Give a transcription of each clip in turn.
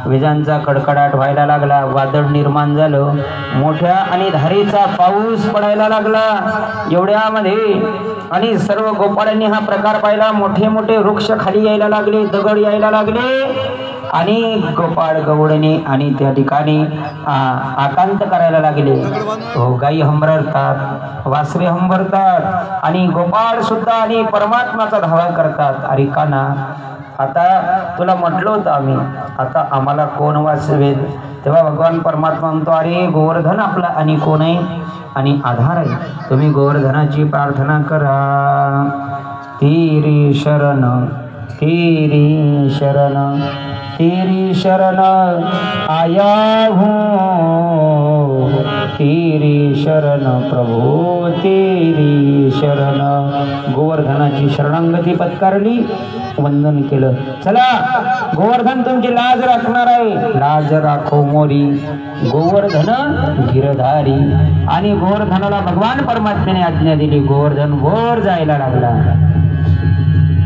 विजांचा कडकडाट व्हायला लागला, वादळ निर्माण झालं, मोठ्या आणि धारेचा पाऊस पडायला लागला एवढ्यामध्ये। आणि सर्व गोपाळांनी हा प्रकार पाहिला। मोठे मोठे वृक्ष खाली यायला लागले, दगड यायला लागले आणि गोपाळ गवळणी आणि त्या ठिकाणी आकांत करायला लागले। गायी हंबरतात, वासरे हंबरतात आणि गोपाळ सुद्धा आणि परमात्माचा धावा करतात। अरे काना, आता तुला म्हटलं होतं आम्ही, आता आम्हाला कोण वाचवेल? तेव्हा भगवान परमात्मा म्हणतो, अरे गोवर्धन आपला आणि कोण आहे आणि आधार आहे, तुम्ही गोवर्धनाची प्रार्थना करा। तेरी शरण, तेरी शरण, तेरी शरण आया हूँ, तेरी शरण प्रभु तेरी शरण। गोवर्धनाची शरणांगती पत्कारली, वंदन केलं। चला, गोवर्धन तुमची लाज राखणार आहे, लाज राखो मोरी गोवर्धन गिरधारी। आणि गोवर्धनाला भगवान परमात्म्याने आज्ञा दिली, गोवर्धन वर जायला लागला।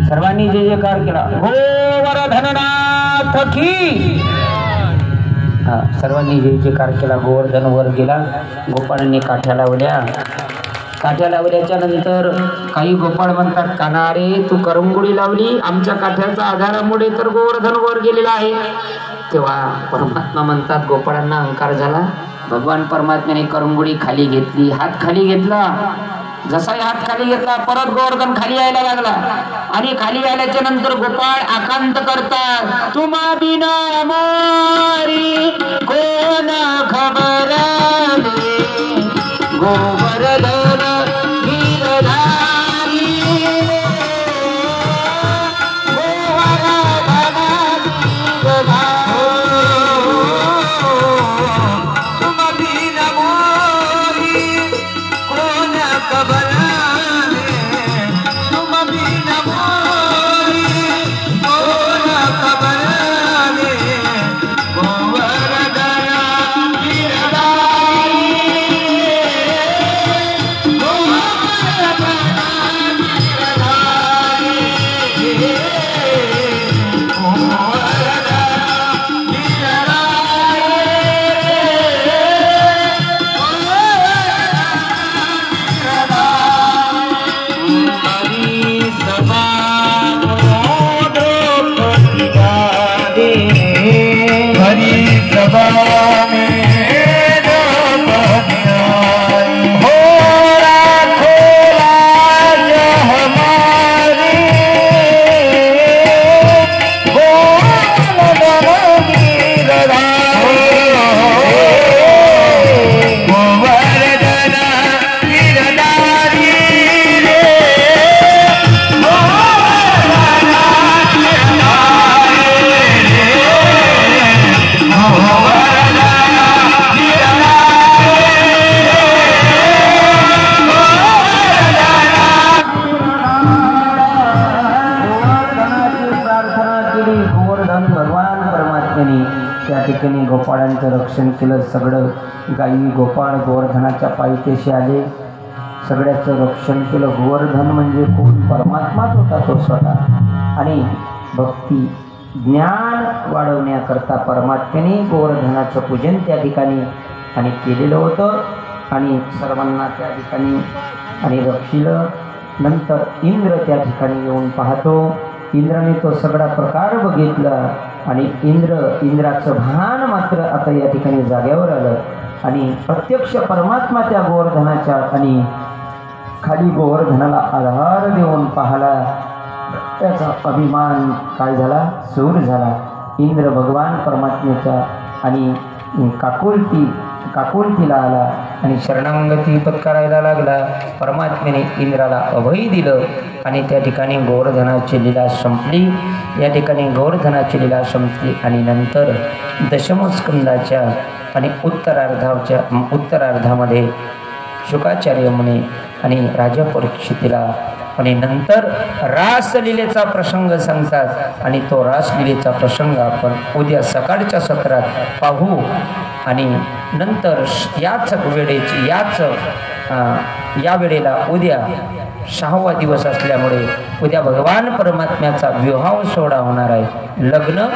सर्वांनी जय जयकार केला, गोवर्धननाथ की। सर्वांनी जय जयकार केला। गोवर्धन वर गेला, गोपाळांनी काठ्या लावल्या। काठ्या लावल्याच्या नंतर काही गोपाळ म्हणतात, काना रे तू करंगुळी लावली, आमच्या काठ्याचा आधारामुळे तर गोवर्धन वर गेलेला आहे। तेव्हा परमात्मा म्हणतात, गोपाळांना अहंकार झाला। भगवान परमात्म्याने करंगुळी खाली घेतली, हात खाली घेतला। जसा हात खाली घेतला, परत गोवर्धन खाली यायला लागला आणि खाली आल्याच्या नंतर गोपाळ आकांत करतात, तुम्हा बिना मोरी कोण खबर गोवर्धन गिरधारी, तुम्हा बिना मोरी कोण खबर त्या ठिकाणी गोपाळांचं रक्षण केलं। सगळं गायी गोपाळ गोवर्धनाच्या पायथ्याशी आले, सगळ्याचं रक्षण केलं। गोवर्धन म्हणजे कोण? परमात्माच होता तो स्वतः। आणि भक्ती ज्ञान वाढवण्याकरता परमात्म्याने गोवर्धनाचं पूजन त्या ठिकाणी आणि केलेलं होतं आणि सर्वांना त्या ठिकाणी आणि रक्षिलं। नंतर इंद्र त्या ठिकाणी येऊन पाहतो, इंद्राने तो सगळा प्रकार बघितला आणि इंद्राचं भान मात्र आता या ठिकाणी जाग्यावर आलं आणि प्रत्यक्ष परमात्मा त्या गोवर्धनाच्या आणि खाली गोवर्धनाला आधार देऊन पाहला। त्याचा अभिमान काय झाला? सूर झाला। इंद्र भगवान परमात्म्याच्या आणि काकुलतीला आला आणि शरणांगती पत्करायला लागला। परमात्म्याने इंद्राला अभय दिलं आणि त्या ठिकाणी गोवर्धनाची लीला संपली। या ठिकाणी गोवर्धनाची लीला संपली आणि नंतर दशमस्कंदाच्या आणि उत्तरार्धामध्ये शुकाचार्य मुनी आणि राजा परीक्षितीला आणि नंतर रासलीलेचा प्रसंग सांगतात आणि तो रासलीलेचा प्रसंग आपण उद्या सकाळच्या सत्रात पाहू आणि नंतर याच वेळेची या वेळेला उद्या 6वा दिवस असल्यामुळे उद्या भगवान परमात्म्याचा विवाह सोहळा होणार आहे। लग्न